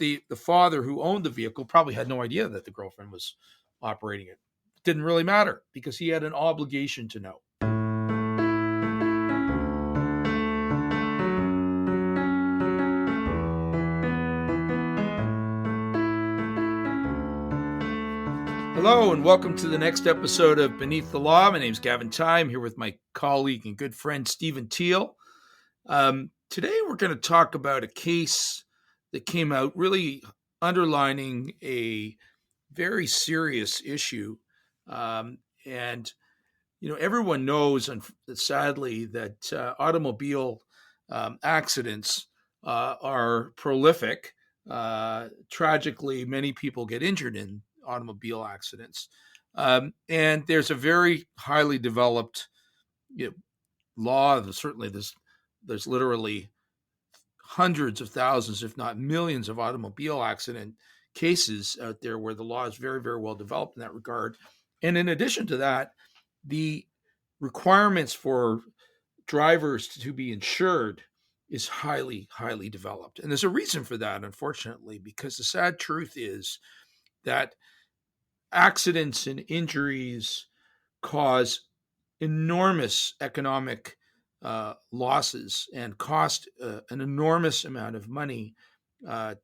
the father who owned the vehicle probably had no idea that the girlfriend was operating it. It didn't really matter because he had an obligation to know. Hello, and welcome to the next episode of Beneath the Law. My name is Gavin. I'm here with my colleague and good friend, Stephen Teal. Today, we're going to talk about a case that came out really underlining a very serious issue. Everyone knows, sadly, that automobile accidents are prolific. Tragically, many people get injured in automobile accidents. And there's a very highly developed law. Certainly, there's literally hundreds of thousands, if not millions, of automobile accident cases out there where the law is very, very well developed in that regard. And in addition to that, the requirements for drivers to be insured is highly, highly developed. And there's a reason for that, unfortunately, because the sad truth is that accidents and injuries cause enormous economic losses and cost an enormous amount of money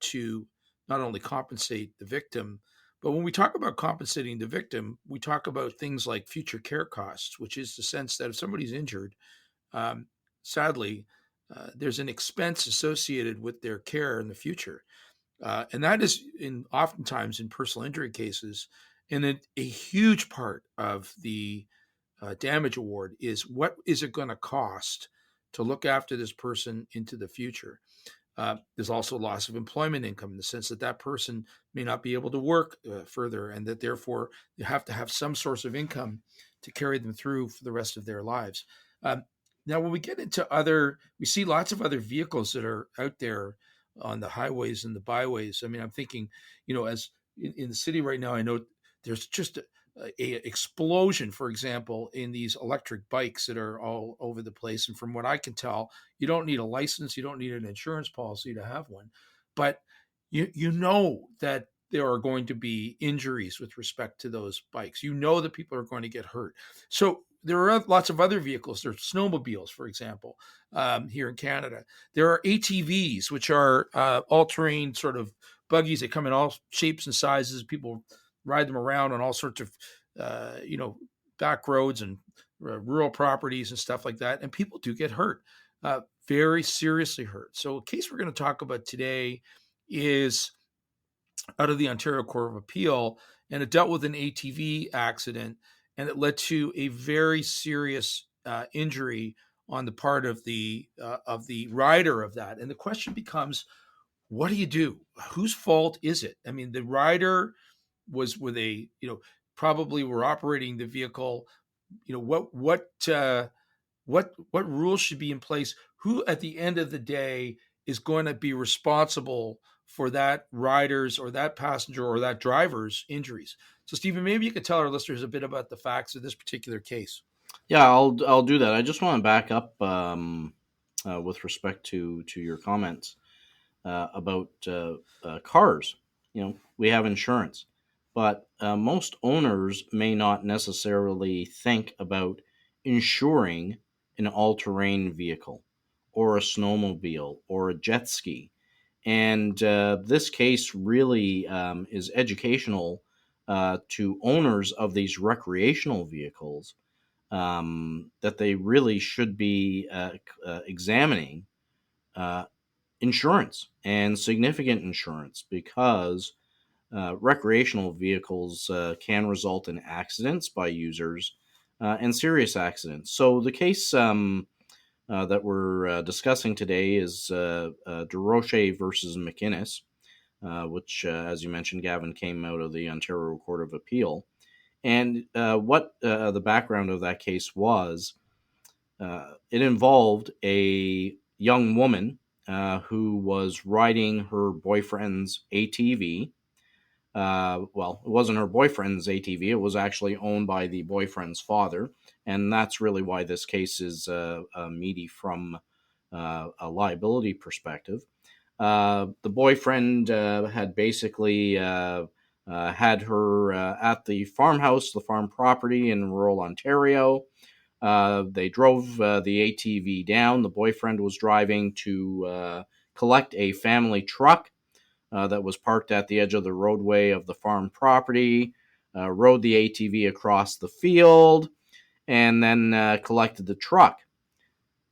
to not only compensate the victim, but when we talk about compensating the victim, we talk about things like future care costs, which is the sense that if somebody's injured, sadly, there's an expense associated with their care in the future. And that is oftentimes in personal injury cases. And a huge part of the damage award is what is it going to cost to look after this person into the future. There's also loss of employment income in the sense that that person may not be able to work further, and that therefore you have to have some source of income to carry them through for the rest of their lives. Now, when we get into we see lots of other vehicles that are out there on the highways and the byways. I mean, I'm thinking, as in the city right now, I know there's just a explosion, for example, in these electric bikes that are all over the place. And from what I can tell, you don't need a license, you don't need an insurance policy to have one. But you know that there are going to be injuries with respect to those bikes. You know that people are going to get hurt. So there are lots of other vehicles. There's snowmobiles, for example, here in Canada. There are ATVs, which are all-terrain sort of buggies that come in all shapes and sizes. People ride them around on all sorts of, back roads and rural properties and stuff like that. And people do get hurt, very seriously hurt. So a case we're going to talk about today is out of the Ontario Court of Appeal, and it dealt with an ATV accident, and it led to a very serious injury on the part of the rider of that. And the question becomes, what do you do? Whose fault is it? I mean, the rider was with probably were operating the vehicle. What rules should be in place? Who at the end of the day is going to be responsible for that rider's or that passenger or that driver's injuries? So, Stephen, maybe you could tell our listeners a bit about the facts of this particular case. Yeah, I'll do that. I just want to back up with respect to your comments about cars. We have insurance, but most owners may not necessarily think about insuring an all-terrain vehicle or a snowmobile or a jet ski. And this case really is educational to owners of these recreational vehicles, that they really should be examining insurance and significant insurance, because recreational vehicles can result in accidents by users and serious accidents. So the case that we're discussing today is Roche versus McInnis, which, as you mentioned, Gavin, came out of the Ontario Court of Appeal. And what the background of that case was, it involved a young woman who was riding her boyfriend's ATV. Well, it wasn't her boyfriend's ATV. It was actually owned by the boyfriend's father. And that's really why this case is meaty from a liability perspective. The boyfriend had basically had her at the farmhouse, the farm property in rural Ontario. They drove the ATV down. The boyfriend was driving to collect a family truck that was parked at the edge of the roadway of the farm property, rode the ATV across the field, and then collected the truck.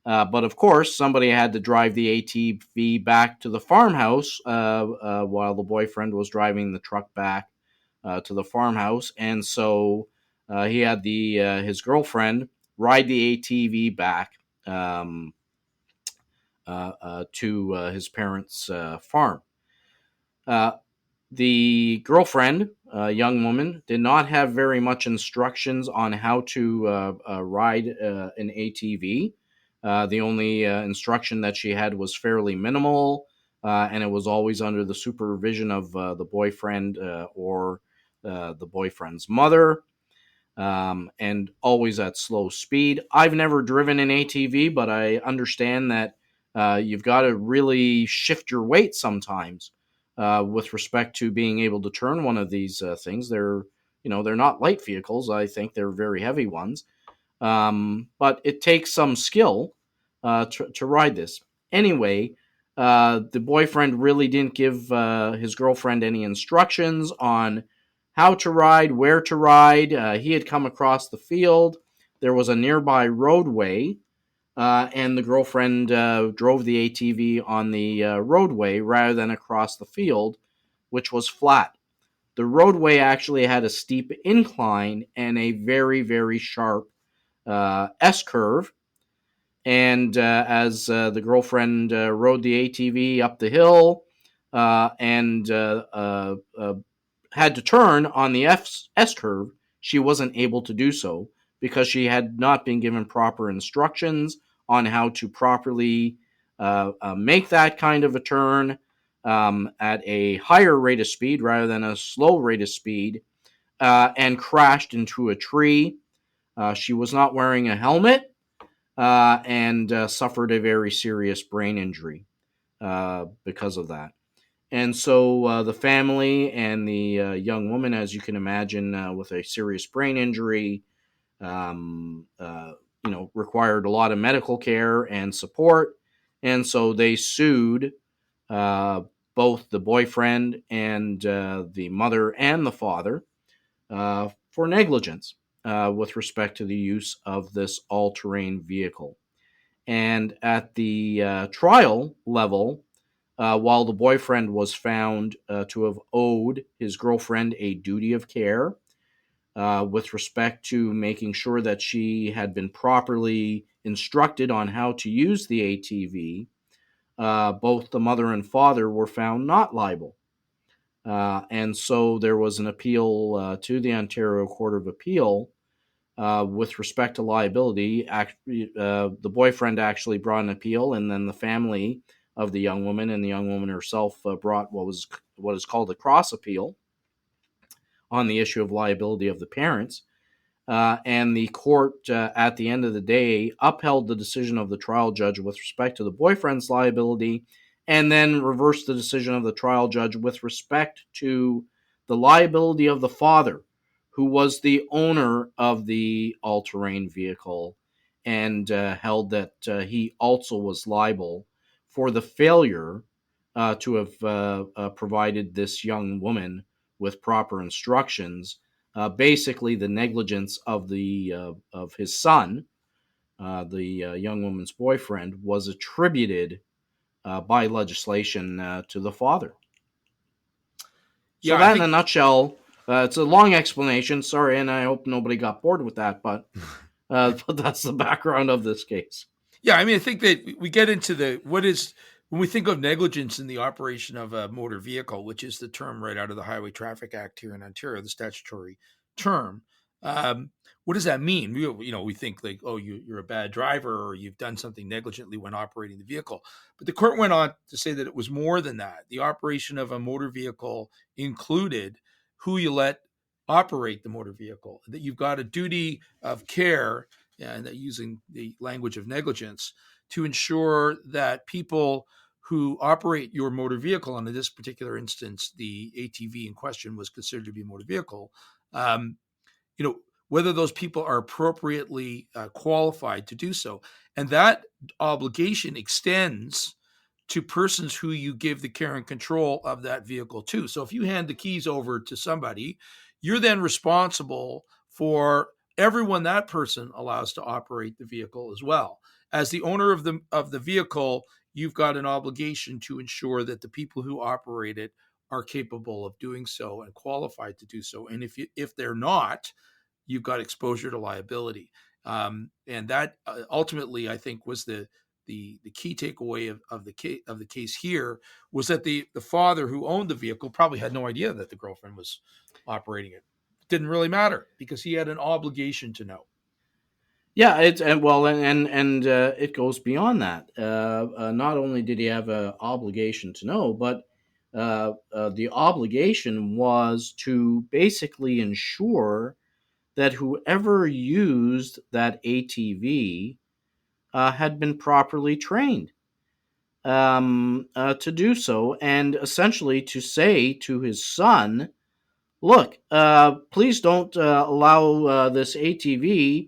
But of course, somebody had to drive the ATV back to the farmhouse while the boyfriend was driving the truck back to the farmhouse, and so he had the his girlfriend ride the ATV back um, to his parents' farm. Uh, the girlfriend, a young woman, did not have very much instructions on how to ride an ATV. The only instruction that she had was fairly minimal, and it was always under the supervision of the boyfriend or the boyfriend's mother, and always at slow speed. I've never driven an ATV, but I understand that you've got to really shift your weight sometimes with respect to being able to turn one of these things. They're not light vehicles. I think they're very heavy ones, but it takes some skill to ride this. Anyway, the boyfriend really didn't give his girlfriend any instructions on how to ride, where to ride. He had come across the field. There was a nearby roadway, and the girlfriend drove the ATV on the roadway rather than across the field, which was flat. The roadway actually had a steep incline and a very, very sharp S curve. And as the girlfriend rode the ATV up the hill and had to turn on the S curve, she wasn't able to do so because she had not been given proper instructions on how to properly make that kind of a turn at a higher rate of speed rather than a slow rate of speed, and crashed into a tree. She was not wearing a helmet and suffered a very serious brain injury because of that. And so the family and the young woman, as you can imagine, with a serious brain injury, um, uh, required a lot of medical care and support. And so they sued uh, both the boyfriend and the mother and the father for negligence with respect to the use of this all-terrain vehicle. And at the trial level, while the boyfriend was found to have owed his girlfriend a duty of care with respect to making sure that she had been properly instructed on how to use the ATV, both the mother and father were found not liable. And so there was an appeal to the Ontario Court of Appeal with respect to liability. The boyfriend actually brought an appeal, and then the family of the young woman and the young woman herself brought what is called a cross appeal on the issue of liability of the parents. And the court, at the end of the day, upheld the decision of the trial judge with respect to the boyfriend's liability, and then reversed the decision of the trial judge with respect to the liability of the father, who was the owner of the all terrain vehicle, and held that he also was liable for the failure to have provided this young woman with proper instructions. Basically, the negligence of his son, the young woman's boyfriend, was attributed by legislation to the father. So Yeah, I that, in a think nutshell, it's a long explanation. Sorry, and I hope nobody got bored with that, but but that's the background of this case. Yeah, I mean, I think that we get into when we think of negligence in the operation of a motor vehicle, which is the term right out of the Highway Traffic Act here in Ontario, the statutory term. Um, what does that mean? We think like, oh, you're a bad driver or you've done something negligently when operating the vehicle. But the court went on to say that it was more than that. The operation of a motor vehicle included who you let operate the motor vehicle, that you've got a duty of care, and using the language of negligence, to ensure that people who operate your motor vehicle, and in this particular instance, the ATV in question was considered to be a motor vehicle, um, whether those people are appropriately qualified to do so. And that obligation extends to persons who you give the care and control of that vehicle to. So if you hand the keys over to somebody, you're then responsible for everyone that person allows to operate the vehicle as well. As the owner of the vehicle, you've got an obligation to ensure that the people who operate it are capable of doing so and qualified to do so. And if they're not, you've got exposure to liability. And that ultimately, I think, was the key takeaway of the case here, was that the father who owned the vehicle probably had no idea that the girlfriend was operating it. It didn't really matter because he had an obligation to know. Yeah, it's and well, and it goes beyond that. Not only did he have an obligation to know, but the obligation was to basically ensure that whoever used that ATV had been properly trained to do so, and essentially to say to his son, look, please don't allow this ATV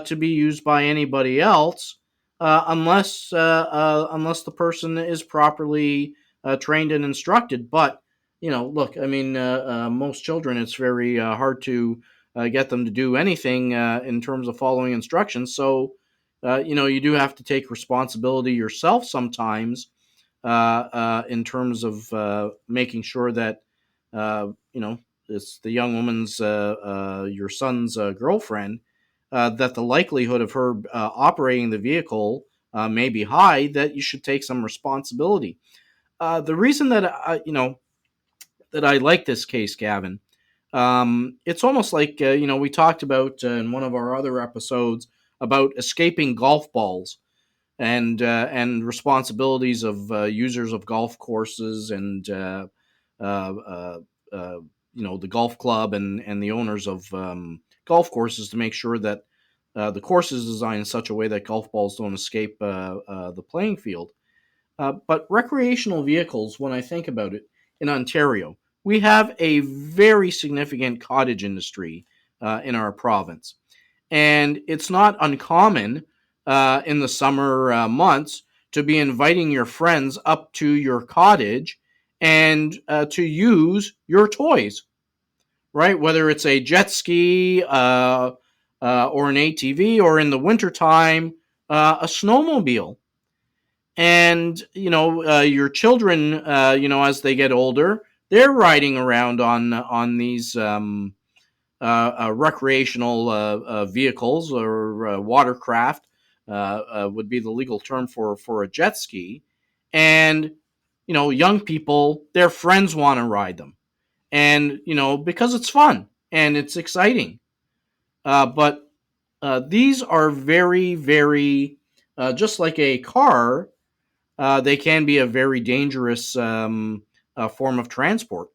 to be used by anybody else unless the person is properly trained and instructed. But look, I mean, most children, it's very hard to get them to do anything in terms of following instructions. So, you do have to take responsibility yourself sometimes in terms of making sure that it's the young woman's your son's girlfriend, that the likelihood of her operating the vehicle may be high, that you should take some responsibility. The reason that that I like this case, Gavin, it's almost like we talked about in one of our other episodes about escaping golf balls and responsibilities of users of golf courses and uh, uh, the golf club and the owners of golf courses, to make sure that the course is designed in such a way that golf balls don't escape the playing field. But recreational vehicles, when I think about it, in Ontario, we have a very significant cottage industry in our province. And it's not uncommon in the summer months to be inviting your friends up to your cottage and to use your toys, right? Whether it's a jet ski or an ATV, or in the wintertime, a snowmobile. And, your children, as they get older, they're riding around on these recreational vehicles, or watercraft would be the legal term for a jet ski. And, young people, their friends want to ride them. And, because it's fun and it's exciting. But these are very, very, just like a car, they can be a very dangerous form of transport.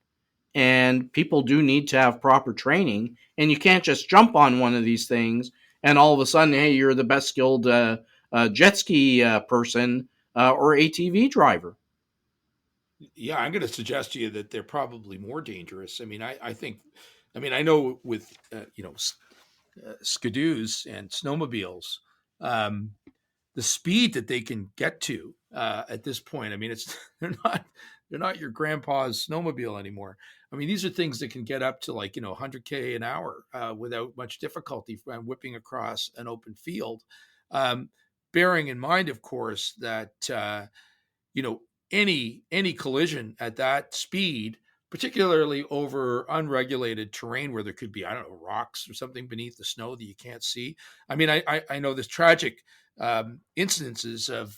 And people do need to have proper training. And you can't just jump on one of these things and all of a sudden, hey, you're the best skilled jet ski person or ATV driver. Yeah, I'm going to suggest to you that they're probably more dangerous. I mean, I think, I mean, I know with skidoos and snowmobiles, um, the speed that they can get to at this point. I mean, it's they're not your grandpa's snowmobile anymore. I mean, these are things that can get up to 100K an hour without much difficulty whipping across an open field. Um, Bearing in mind, of course, that you know any collision at that speed, particularly over unregulated terrain where there could be, I don't know, rocks or something beneath the snow that you can't see. I mean, I know there's tragic incidences of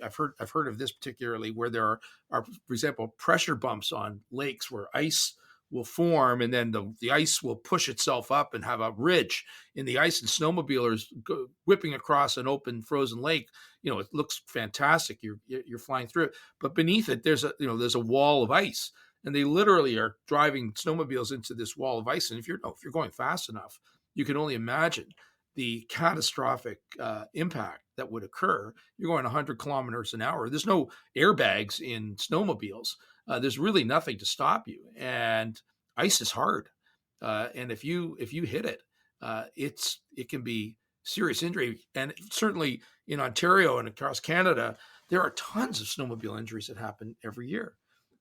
I've heard of this particularly, where there are, for example, pressure bumps on lakes where ice will form, and then the ice will push itself up and have a ridge in the ice, and snowmobilers go whipping across an open frozen lake. It looks fantastic. You're flying through it, but beneath it there's a wall of ice, and they literally are driving snowmobiles into this wall of ice. And if you're going fast enough, you can only imagine the catastrophic impact that would occur. You're going 100 kilometers an hour. There's no airbags in snowmobiles. There's really nothing to stop you, and ice is hard. And if you hit it, it can be serious injury. And certainly in Ontario and across Canada, there are tons of snowmobile injuries that happen every year.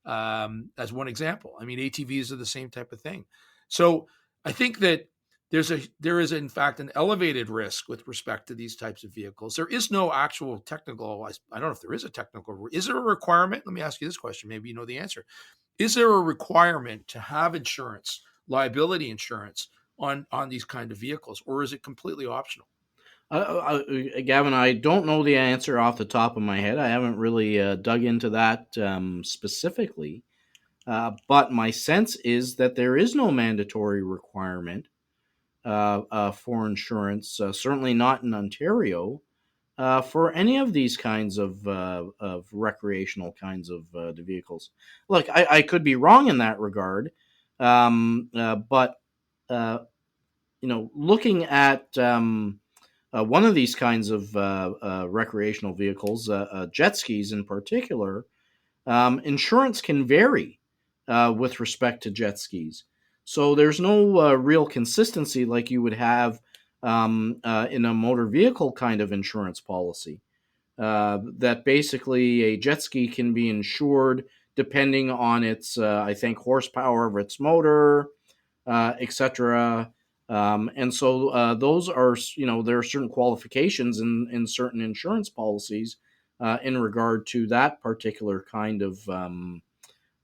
As one example, I mean, ATVs are the same type of thing. So I think that there is in fact an elevated risk with respect to these types of vehicles. There is no actual technical. I don't know if there is a technical. Is there a requirement? Let me ask you this question. Maybe you know the answer. Is there a requirement to have insurance, liability insurance, on these kind of vehicles, or is it completely optional? Gavin, I don't know the answer off the top of my head. I haven't really dug into that specifically. But my sense is that there is no mandatory requirement for insurance, certainly not in Ontario, for any of these kinds of recreational kinds of vehicles. Look, I could be wrong in that regard, but looking at one of these kinds of recreational vehicles, jet skis in particular, insurance can vary with respect to jet skis. So there's no real consistency like you would have in a motor vehicle kind of insurance policy. That basically a jet ski can be insured depending on its, I think, horsepower of its motor, etc. And so those are, there are certain qualifications in certain insurance policies in regard to that particular kind of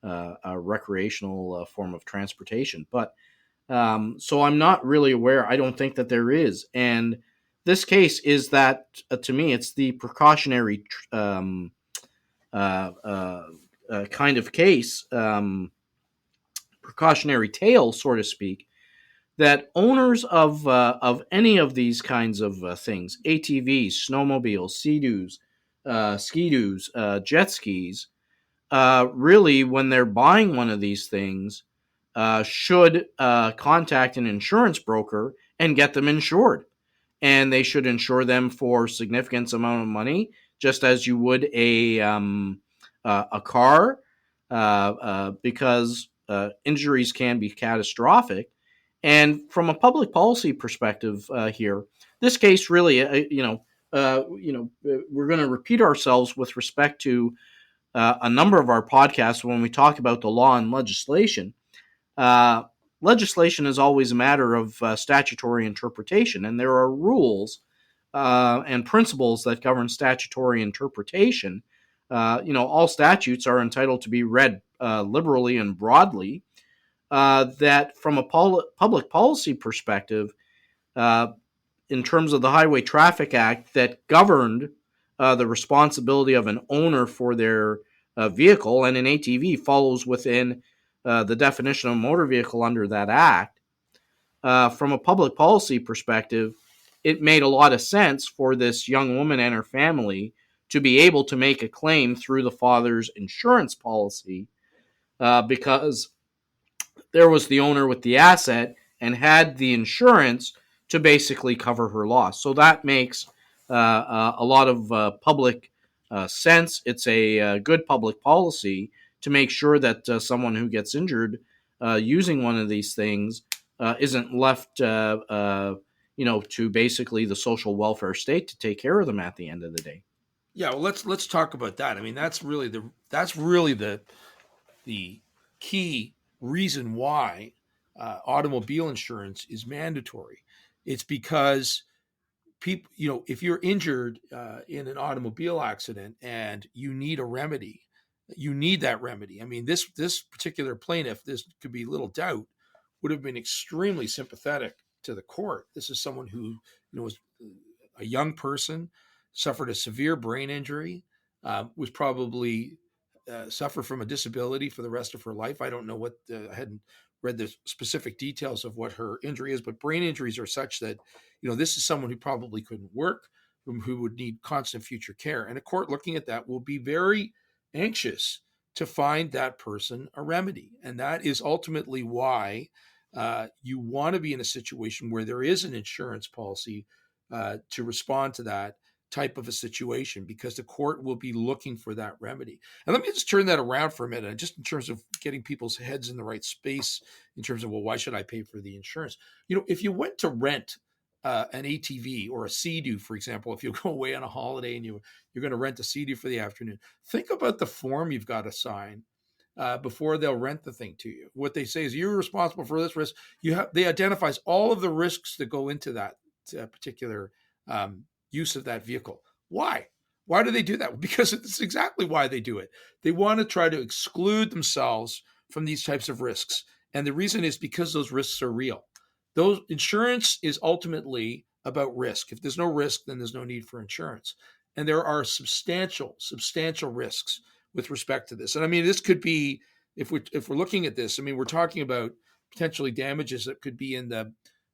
a recreational form of transportation. But so I'm not really aware. I don't think that there is. And this case is that, to me, it's the precautionary kind of case, precautionary tale, so to speak, that owners of any of these kinds of things, ATVs, snowmobiles, Sea-Doos, Ski-Doos, jet skis, really, when they're buying one of these things, should contact an insurance broker and get them insured. And they should insure them for significant amount of money, just as you would a car, because injuries can be catastrophic. And from a public policy perspective, here, this case really, we're going to repeat ourselves with respect to a number of our podcasts when we talk about the law and legislation. Legislation is always a matter of statutory interpretation, and there are rules and principles that govern statutory interpretation. All statutes are entitled to be read liberally and broadly. That from a public policy perspective, in terms of the Highway Traffic Act that governed the responsibility of an owner for their vehicle, and an ATV follows within the definition of motor vehicle under that act. From a public policy perspective, it made a lot of sense for this young woman and her family to be able to make a claim through the father's insurance policy because there was the owner with the asset and had the insurance to basically cover her loss. So that makes a lot of public sense. It's a good public policy to make sure that someone who gets injured using one of these things isn't left, to basically the social welfare state to take care of them at the end of the day. Yeah, well, let's talk about that. I mean, that's really the key reason why automobile insurance is mandatory. It's because people, if you're injured in an automobile accident and you need a remedy, you need that remedy. I mean, this particular plaintiff, this could be little doubt, would have been extremely sympathetic to the court. This is someone who was a young person, suffered a severe brain injury, was probably suffer from a disability for the rest of her life. I don't know what I hadn't read the specific details of what her injury is, but brain injuries are such that this is someone who probably couldn't work, who would need constant future care. And a court looking at that will be very anxious to find that person a remedy. And that is ultimately why You want to be in a situation where there is an insurance policy to respond to that type of a situation, because the court will be looking for that remedy. And let me just turn that around for a minute, just in terms of getting people's heads in the right space, in terms of, well, why should I pay for the insurance? If you went to rent an ATV or a Sea-Doo, for example, if you go away on a holiday and you're going to rent a Sea-Doo for the afternoon, think about the form you've got to sign before they'll rent the thing to you. What they say is, you're responsible for this risk. They identifies all of the risks that go into that particular use of that vehicle. Why? Why do they do that? Because it's exactly why they do it. They want to try to exclude themselves from these types of risks. And the reason is because those risks are real. Those insurance is ultimately about risk. If there's no risk, then there's no need for insurance. And there are substantial risks with respect to this. And I mean, this could be, if we're looking at this, I mean, we're talking about potentially damages that could be in the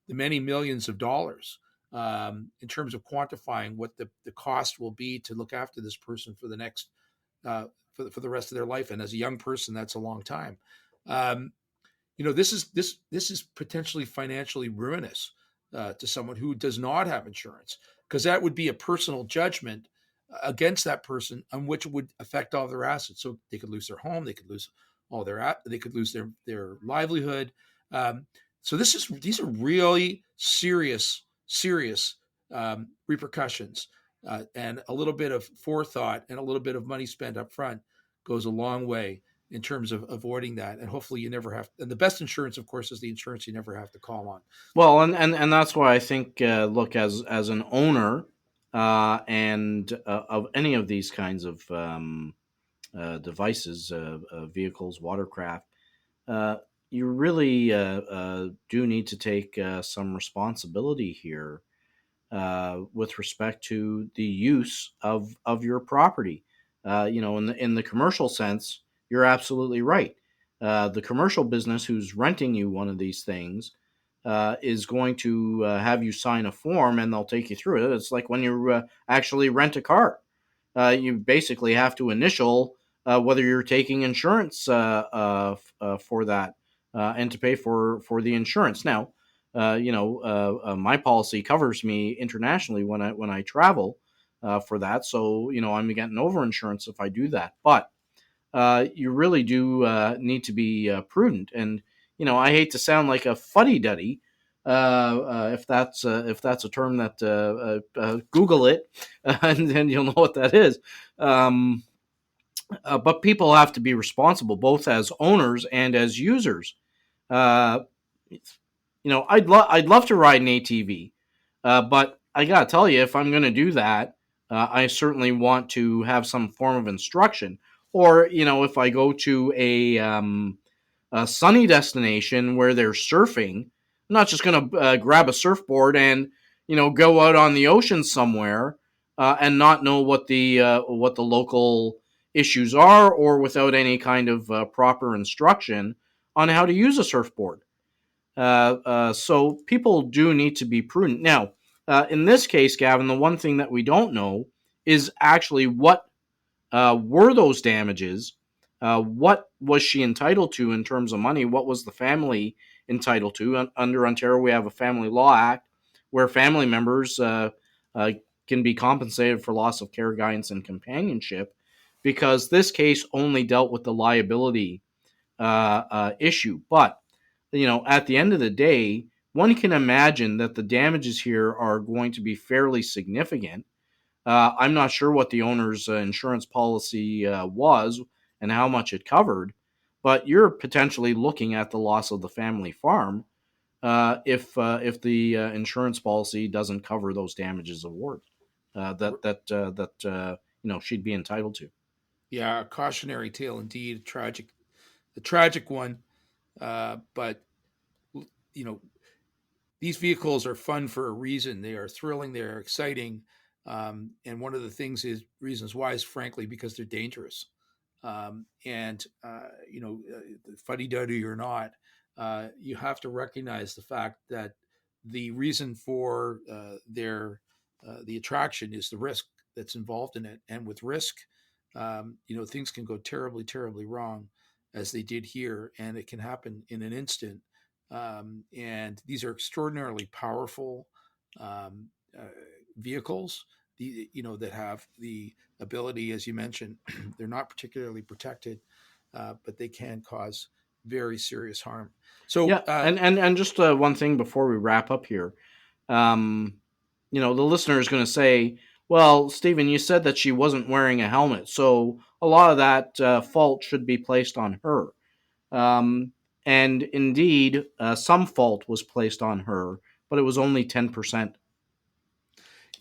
many millions of dollars, in terms of quantifying what the cost will be to look after this person for the next for the rest of their life. And as a young person, that's a long time. This is potentially financially ruinous to someone who does not have insurance, because that would be a personal judgment against that person, on which would affect all their assets. So they could lose their home, they could lose they could lose their livelihood. So these are really serious repercussions, and a little bit of forethought and a little bit of money spent up front goes a long way in terms of avoiding that. And hopefully you never have. And the best insurance, of course, is the insurance you never have to call on. Well, and that's why I think, look, as an owner, and of any of these kinds of devices, vehicles, watercraft, uh, you really do need to take some responsibility here with respect to the use of your property. In the commercial sense, you're absolutely right. The commercial business who's renting you one of these things is going to have you sign a form, and they'll take you through it. It's like when you actually rent a car. You basically have to initial whether you're taking insurance for that, and to pay for the insurance. Now, my policy covers me internationally when I travel for that, so I'm getting over insurance if I do that. But you really do need to be prudent, and I hate to sound like a fuddy duddy. If that's a term that Google it, and then you'll know what that is. But people have to be responsible, both as owners and as users. Uh, I'd love to ride an ATV, but I gotta tell you, if I'm going to do that, I certainly want to have some form of instruction. Or if I go to a sunny destination where they're surfing, I'm not just going to grab a surfboard and go out on the ocean somewhere and not know what the local issues are, or without any kind of proper instruction on how to use a surfboard. So people do need to be prudent. Now, in this case, Gavin, the one thing that we don't know is actually what were those damages. What was she entitled to in terms of money? What was the family entitled to? Under Ontario, we have a Family Law Act where family members can be compensated for loss of care, guidance, and companionship, because this case only dealt with the liability issue. But at the end of the day, one can imagine that the damages here are going to be fairly significant. I'm not sure what the owner's insurance policy was and how much it covered, but you're potentially looking at the loss of the family farm if the insurance policy doesn't cover those damages award that she'd be entitled to. Yeah, a cautionary tale indeed. A tragic one. But you know, these vehicles are fun for a reason. They are thrilling. They are exciting. And one of the reasons why is, frankly, because they're dangerous. And fuddy duddy or not, you have to recognize the fact that the reason for the attraction is the risk that's involved in it. And with risk, things can go terribly, terribly wrong, as they did here, and it can happen in an instant. And these are extraordinarily powerful vehicles, that have the ability, as you mentioned, they're not particularly protected, but they can cause very serious harm. So, Yeah, and just one thing before we wrap up here, um, the listener is going to say, "Well, Stephen, you said that she wasn't wearing a helmet, so a lot of that fault should be placed on her." Um, and indeed, some fault was placed on her, but it was only 10%.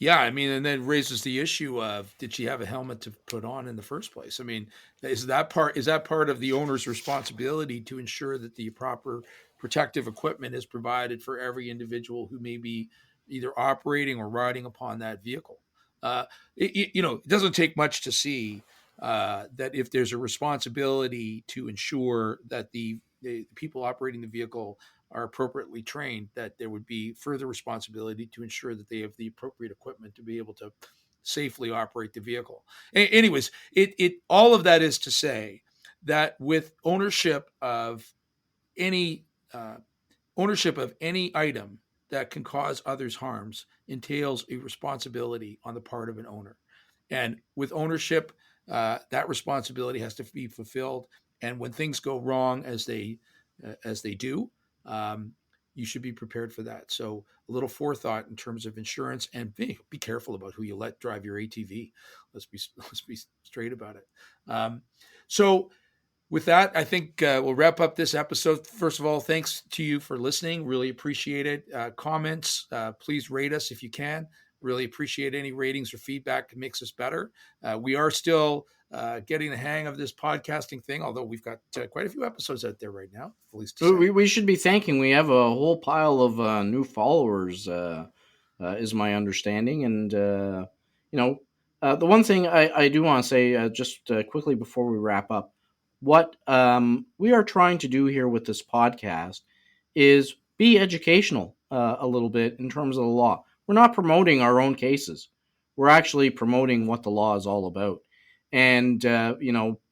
yeah, I mean, and then raises the issue of, did she have a helmet to put on in the first place? I mean, is that part of the owner's responsibility to ensure that the proper protective equipment is provided for every individual who may be either operating or riding upon that vehicle? It doesn't take much to see that if there's a responsibility to ensure that the people operating the vehicle are appropriately trained, that there would be further responsibility to ensure that they have the appropriate equipment to be able to safely operate the vehicle. Anyways, it all of that is to say that with any uh, ownership of any item that can cause others harms entails a responsibility on the part of an owner. And with ownership, that responsibility has to be fulfilled. And when things go wrong, as they do, um, you should be prepared for that. So a little forethought in terms of insurance, and be careful about who you let drive your ATV. Let's be straight about it. So with that, I think we'll wrap up this episode. First of all, thanks to you for listening. Really appreciate it. Comments, please rate us if you can. Really appreciate any ratings or feedback. It makes us better. We are still getting the hang of this podcasting thing, although we've got quite a few episodes out there right now, at least to say. We should be thanking. We have a whole pile of new followers, is my understanding. And, the one thing I do want to say just quickly before we wrap up, what we are trying to do here with this podcast is be educational a little bit in terms of the law. We're not promoting our own cases. We're actually promoting what the law is all about. And, I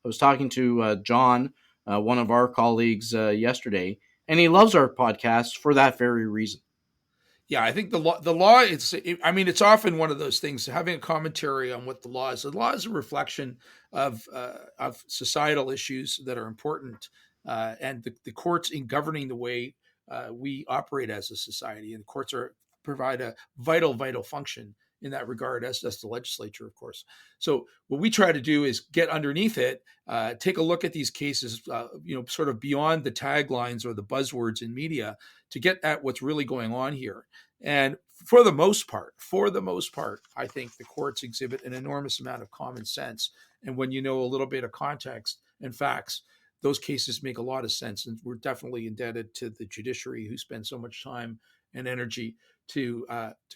was talking to John, one of our colleagues, yesterday, and he loves our podcast for that very reason. Yeah, I think the law, it's often one of those things, having a commentary on what the law is. The law is a reflection of societal issues that are important, and the courts in governing the way we operate as a society. And the courts provide a vital function in that regard, as does the legislature, of course. So what we try to do is get underneath it, take a look at these cases, sort of beyond the taglines or the buzzwords in media, to get at what's really going on here. And for the most part, I think the courts exhibit an enormous amount of common sense. And when you know a little bit of context and facts, those cases make a lot of sense. And we're definitely indebted to the judiciary, who spend so much time and energy to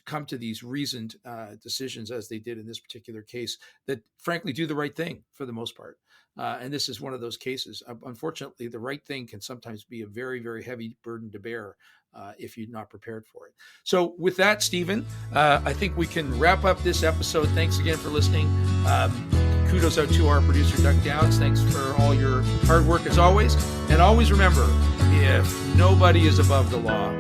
come to these reasoned decisions, as they did in this particular case, that frankly do the right thing for the most part. And this is one of those cases. Unfortunately, the right thing can sometimes be a very, very heavy burden to bear if you're not prepared for it. So with that, Stephen, I think we can wrap up this episode. Thanks again for listening. Kudos out to our producer, Doug Downs. Thanks for all your hard work as always. And always remember, if nobody is above the law,